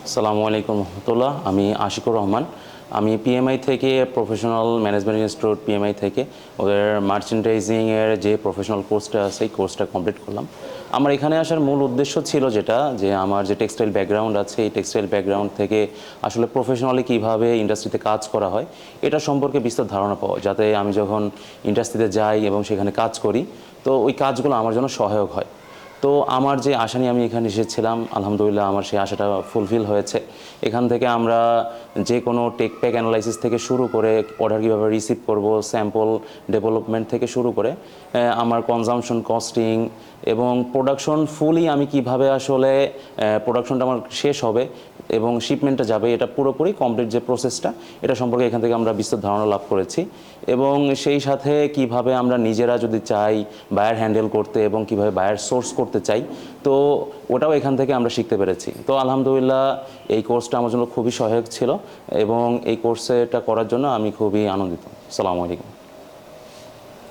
আসসালামু আলাইকুম রহমতুল্লাহ। আমি আশিকুর রহমান। আমি পিএমআই থেকে প্রফেশনাল ম্যানেজমেন্ট ইনস্টিটিউট পিএমআই থেকে ওদের মার্চেন্ডাইজিংয়ের যে প্রফেশনাল কোর্সটা আছে এই কোর্সটা কমপ্লিট করলাম। আমার এখানে আসার মূল উদ্দেশ্য ছিল যেটা যে আমার যে টেক্সটাইল ব্যাকগ্রাউন্ড আছে এই টেক্সটাইল ব্যাকগ্রাউন্ড থেকে আসলে প্রফেশনালি কীভাবে ইন্ডাস্ট্রিতে কাজ করা হয় এটা সম্পর্কে বিস্তর ধারণা পাওয়া, যাতে আমি যখন ইন্ডাস্ট্রিতে যাই এবং সেখানে কাজ করি তো ওই কাজগুলো আমার জন্য সহায়ক হয়। তো আমার যে আশা নিয়ে আমি এখানে এসেছিলাম, আলহামদুলিল্লাহ আমার সেই আশাটা ফুলফিল হয়েছে। এখান থেকে আমরা যে কোনো টেক প্যাক অ্যানালাইসিস থেকে শুরু করে অর্ডার কীভাবে রিসিভ করব, স্যাম্পল ডেভেলপমেন্ট থেকে শুরু করে আমার কনজামশন কস্টিং এবং প্রোডাকশন ফুলি আমি কিভাবে আসলে প্রোডাকশনটা আমার শেষ হবে এবং শিপমেন্টটা যাবে, এটা পুরোপুরি কমপ্লিট যে প্রসেসটা এটা সম্পর্কে এখান থেকে আমরা বিস্তর ধারণা লাভ করেছি। এবং সেই সাথে কিভাবে আমরা নিজেরা যদি চাই বায়ার হ্যান্ডেল করতে এবং কিভাবে বায়ার সোর্স করতে চাই, তো ওটাও এখান থেকে আমরা শিখতে পেরেছি। তো আলহামদুলিল্লাহ এই কোর্সটা আমার জন্য খুবই সহায়ক ছিল এবং এই কোর্সটা করার জন্য আমি খুবই আনন্দিত। আসসালামু আলাইকুম।